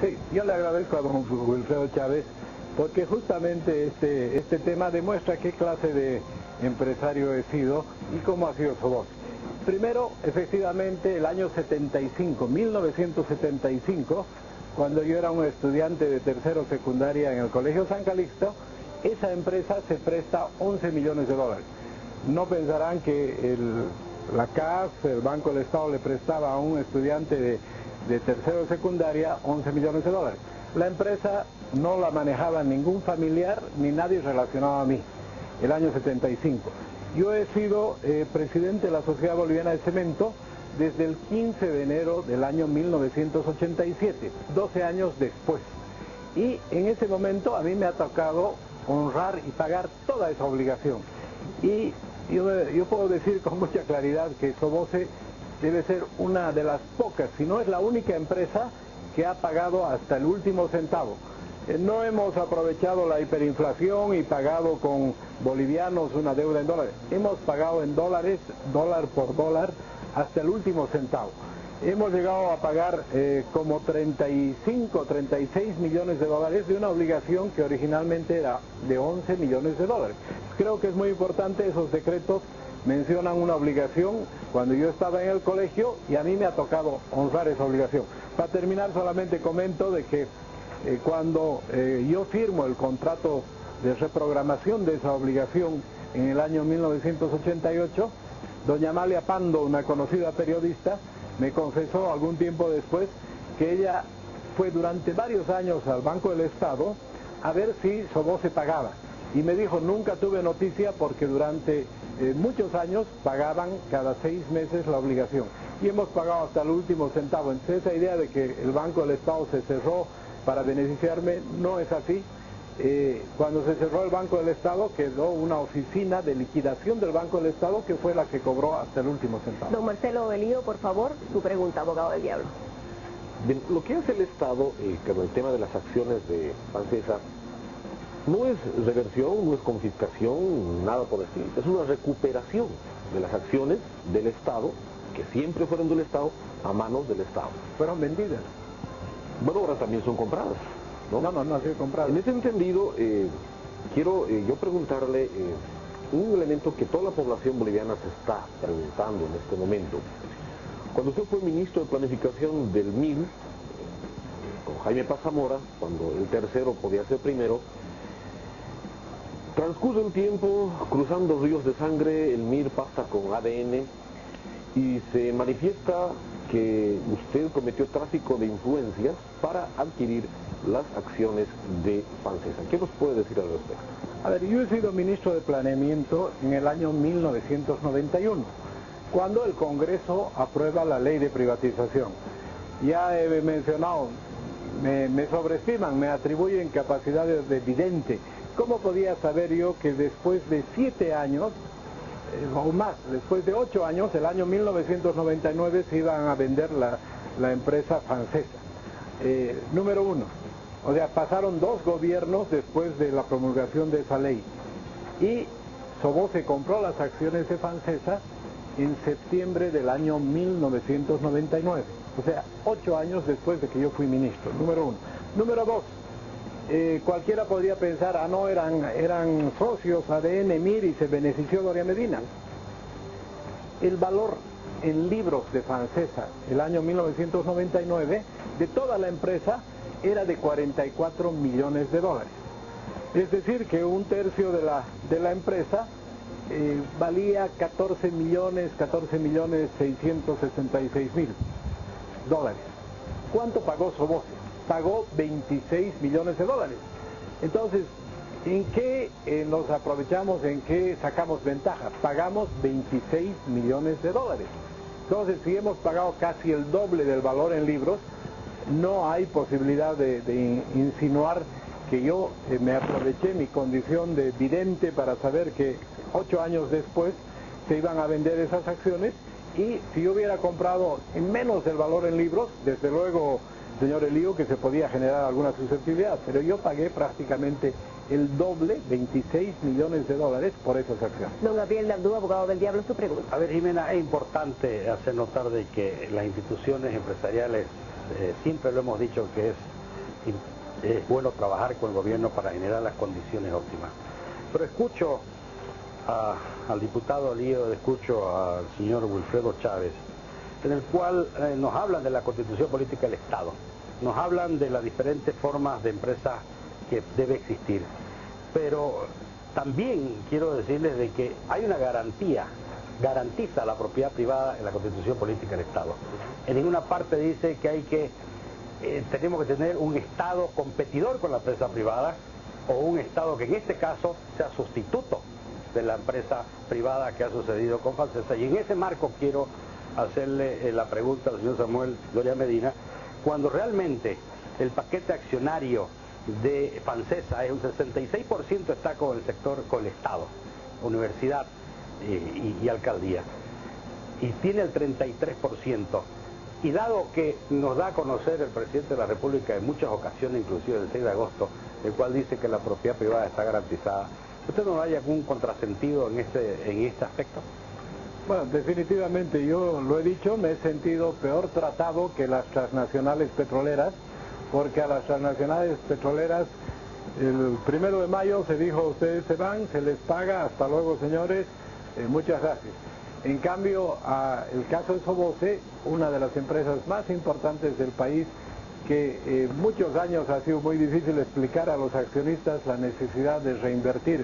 Sí, yo le agradezco a don Wilfredo Chávez porque justamente este tema demuestra qué clase de empresario he sido y cómo ha sido su voz. Primero, efectivamente, el año 75, 1975, cuando yo era un estudiante de tercero secundaria en el Colegio San Calixto, esa empresa se presta 11 millones de dólares. No pensarán que la CAF, el Banco del Estado, le prestaba a un estudiante de tercero de secundaria 11 millones de dólares. La empresa no la manejaba ningún familiar ni nadie relacionado a mí, el año 75. Yo he sido presidente de la Sociedad Boliviana de Cemento desde el 15 de enero del año 1987, 12 años después. Y en ese momento a mí me ha tocado honrar y pagar toda esa obligación. Y yo puedo decir con mucha claridad que Soboce debe ser una de las pocas, si no es la única empresa que ha pagado hasta el último centavo. No hemos aprovechado la hiperinflación y pagado con bolivianos una deuda en dólares. Hemos pagado en dólares, dólar por dólar, hasta el último centavo. Hemos llegado a pagar como 35, 36 millones de dólares de una obligación que originalmente era de 11 millones de dólares. Creo que es muy importante, esos decretos mencionan una obligación cuando yo estaba en el colegio y a mí me ha tocado honrar esa obligación. Para terminar, solamente comento de que cuando yo firmo el contrato de reprogramación de esa obligación en el año 1988, doña Amalia Pando, una conocida periodista, me confesó algún tiempo después que ella fue durante varios años al Banco del Estado a ver si Soboce pagaba. Y me dijo, nunca tuve noticia porque durante muchos años pagaban cada 6 meses la obligación. Y hemos pagado hasta el último centavo. Entonces esa idea de que el Banco del Estado se cerró para beneficiarme no es así. Cuando se cerró el Banco del Estado quedó una oficina de liquidación del Banco del Estado que fue la que cobró hasta el último centavo. Don Marcelo Belío, por favor, su pregunta, abogado del diablo. Bien, lo que hace el Estado con el tema de las acciones de Pancesa no es reversión, no es confiscación, nada por decir. Es una recuperación de las acciones del Estado, que siempre fueron del Estado, a manos del Estado. Fueron vendidas. Bueno, ahora también son compradas, ¿no? No ha sido comprada. En ese entendido, quiero yo preguntarle un elemento que toda la población boliviana se está preguntando en este momento. Cuando usted fue ministro de Planificación del MIR, con Jaime Paz Zamora, cuando el tercero podía ser primero, transcurre el tiempo, cruzando ríos de sangre, el MIR pasa con ADN y se manifiesta que usted cometió tráfico de influencias para adquirir las acciones de Pancesa. ¿Qué nos puede decir al respecto? A ver, yo he sido ministro de Planeamiento en el año 1991, cuando el Congreso aprueba la ley de privatización. Ya he mencionado, me sobreestiman, me atribuyen capacidades de vidente. ¿Cómo podía saber yo que después de 7 años, o más, después de 8 años, el año 1999 se iban a vender la empresa Pancesa? Número uno, o sea, pasaron 2 gobiernos después de la promulgación de esa ley. Y Soboce compró las acciones de Pancesa en septiembre del año 1999. O sea, 8 años después de que yo fui ministro, número uno. Número dos, cualquiera podría pensar, no, eran socios ADN, MIR y se benefició Doria Medina. El valor en libros de Pancesa, el año 1999, de toda la empresa, era de 44 millones de dólares. Es decir, que un tercio de la empresa valía 14 millones 666 mil dólares. ¿Cuánto pagó Soboce? Pagó 26 millones de dólares. Entonces, ¿en qué nos aprovechamos, en qué sacamos ventaja? Pagamos 26 millones de dólares. Entonces, si hemos pagado casi el doble del valor en libros, no hay posibilidad de insinuar que yo me aproveché mi condición de vidente para saber que 8 años después se iban a vender esas acciones, y si yo hubiera comprado en menos del valor en libros, desde luego, señor Elío, que se podía generar alguna susceptibilidad, pero yo pagué prácticamente el doble, 26 millones de dólares por esas acciones. Don Gabriel Dabdú, abogado del diablo, su pregunta. A ver, Jimena, es importante hacer notar de que las instituciones empresariales, siempre lo hemos dicho que es es bueno trabajar con el gobierno para generar las condiciones óptimas. Pero escucho al diputado Lío, escucho al señor Wilfredo Chávez, en el cual nos hablan de la constitución política del Estado, nos hablan de las diferentes formas de empresas que debe existir, pero también quiero decirles de que hay una garantiza la propiedad privada en la constitución política del Estado. En ninguna parte dice que tenemos que tener un Estado competidor con la empresa privada, o un Estado que en este caso sea sustituto de la empresa privada que ha sucedido con FANSESA. Y en ese marco quiero hacerle la pregunta al señor Samuel Doria Medina, cuando realmente el paquete accionario de FANSESA es un 66% está con el sector, con el Estado, universidad y alcaldía, y tiene el 33%. Y dado que nos da a conocer el presidente de la República en muchas ocasiones, inclusive el 6 de agosto, el cual dice que la propiedad privada está garantizada, ¿usted no hay algún contrasentido en este aspecto? Bueno, definitivamente, yo lo he dicho, me he sentido peor tratado que las transnacionales petroleras, porque a las transnacionales petroleras el 1 de mayo se dijo, ustedes se van, se les paga, hasta luego señores, muchas gracias. En cambio, el caso de Soboce, una de las empresas más importantes del país, que muchos años ha sido muy difícil explicar a los accionistas la necesidad de reinvertir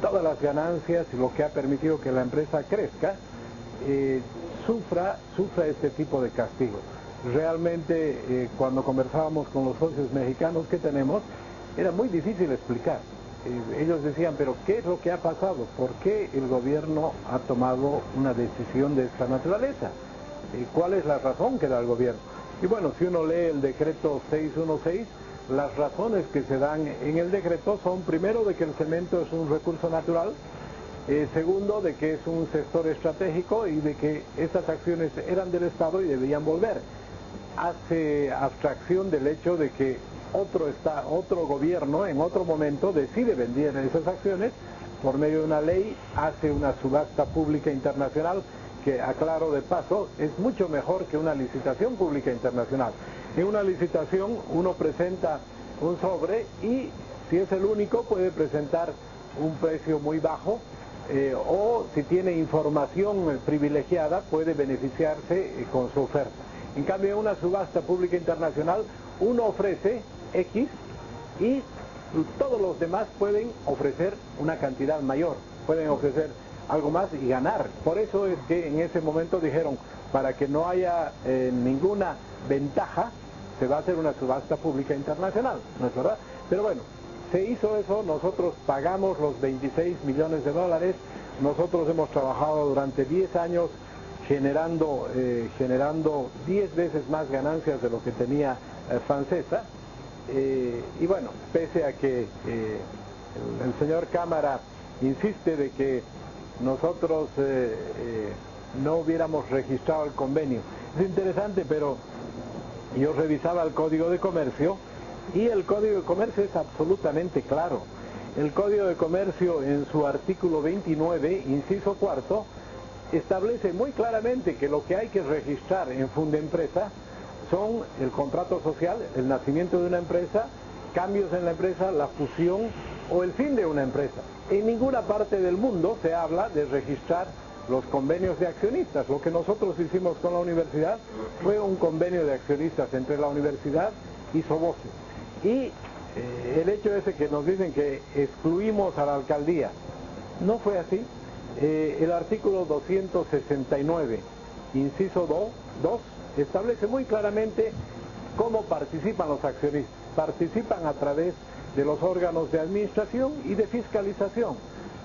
todas las ganancias y lo que ha permitido que la empresa crezca, sufra este tipo de castigo. Realmente, cuando conversábamos con los socios mexicanos que tenemos, era muy difícil explicar. Ellos decían, pero ¿qué es lo que ha pasado? ¿Por qué el gobierno ha tomado una decisión de esta naturaleza? ¿Cuál es la razón que da el gobierno? Y bueno, si uno lee el decreto 616, las razones que se dan en el decreto son, primero, de que el cemento es un recurso natural, segundo, de que es un sector estratégico y de que estas acciones eran del Estado y debían volver. Hace abstracción del hecho de que otro gobierno en otro momento decide vender esas acciones por medio de una ley, hace una subasta pública internacional, que, aclaro de paso, es mucho mejor que una licitación pública internacional. En una licitación uno presenta un sobre y, si es el único, puede presentar un precio muy bajo, o si tiene información privilegiada puede beneficiarse con su oferta. En cambio, en una subasta pública internacional uno ofrece X y todos los demás pueden ofrecer una cantidad mayor, pueden ofrecer algo más y ganar. Por eso es que en ese momento dijeron, para que no haya ninguna ventaja, se va a hacer una subasta pública internacional, ¿no es verdad? Pero bueno, se hizo eso, nosotros pagamos los 26 millones de dólares, nosotros hemos trabajado durante 10 años generando 10 veces más ganancias de lo que tenía FANSESA, y bueno, pese a que el señor Cámara insiste de que nosotros no hubiéramos registrado el convenio. Es interesante, pero yo revisaba el Código de Comercio y el Código de Comercio es absolutamente claro. El Código de Comercio, en su artículo 29, inciso cuarto, establece muy claramente que lo que hay que registrar en Fundempresa son el contrato social, el nacimiento de una empresa, cambios en la empresa, la fusión o el fin de una empresa. En ninguna parte del mundo se habla de registrar los convenios de accionistas. Lo que nosotros hicimos con la universidad fue un convenio de accionistas entre la universidad y Soboce. Y el hecho ese que nos dicen que excluimos a la alcaldía, no fue así. El artículo 269, inciso 2, establece muy claramente cómo participan los accionistas. Participan a través de los órganos de administración y de fiscalización.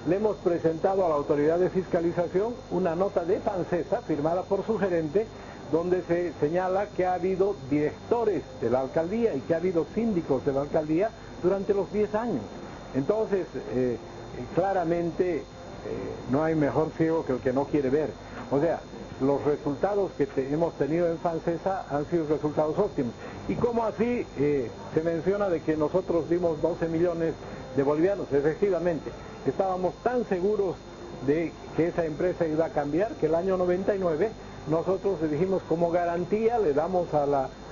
Le hemos presentado a la autoridad de fiscalización una nota de FANSESA firmada por su gerente, donde se señala que ha habido directores de la alcaldía y que ha habido síndicos de la alcaldía durante los 10 años. Entonces, claramente no hay mejor ciego que el que no quiere ver. O sea, los resultados que hemos tenido en FANSESA han sido resultados óptimos. Y como así se menciona de que nosotros dimos 12 millones de bolivianos, efectivamente, estábamos tan seguros de que esa empresa iba a cambiar que el año 99 nosotros le dijimos, como garantía le damos a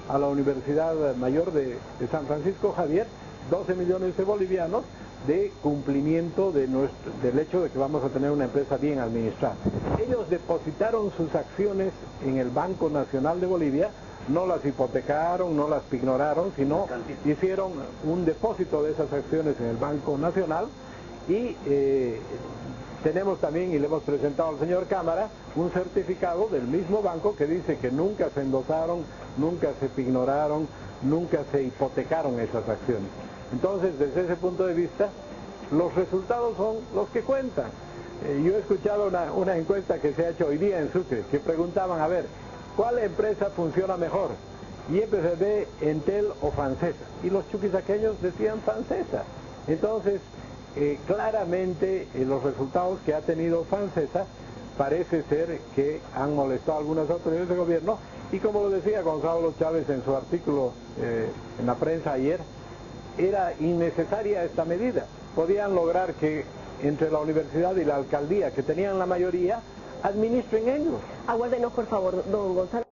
a la Universidad Mayor de San Francisco Javier 12 millones de bolivianos de cumplimiento del hecho de que vamos a tener una empresa bien administrada. Ellos depositaron sus acciones en el Banco Nacional de Bolivia, no las hipotecaron, no las pignoraron, sino hicieron un depósito de esas acciones en el Banco Nacional y tenemos también, y le hemos presentado al señor Cámara, un certificado del mismo banco que dice que nunca se endosaron, nunca se pignoraron, nunca se hipotecaron esas acciones. Entonces, desde ese punto de vista, los resultados son los que cuentan. Yo he escuchado una encuesta que se ha hecho hoy día en Sucre, que preguntaban, a ver, ¿cuál empresa funciona mejor? YPFB, Entel o Fancesa. Y los chuquisaqueños decían Fancesa. Entonces, claramente los resultados que ha tenido Fancesa parece ser que han molestado a algunas autoridades de gobierno y como lo decía Gonzalo Chávez en su artículo en la prensa ayer, era innecesaria esta medida. Podían lograr que entre la universidad y la alcaldía, que tenían la mayoría, administren ellos. Aguárdenos, por favor, don Gonzalo.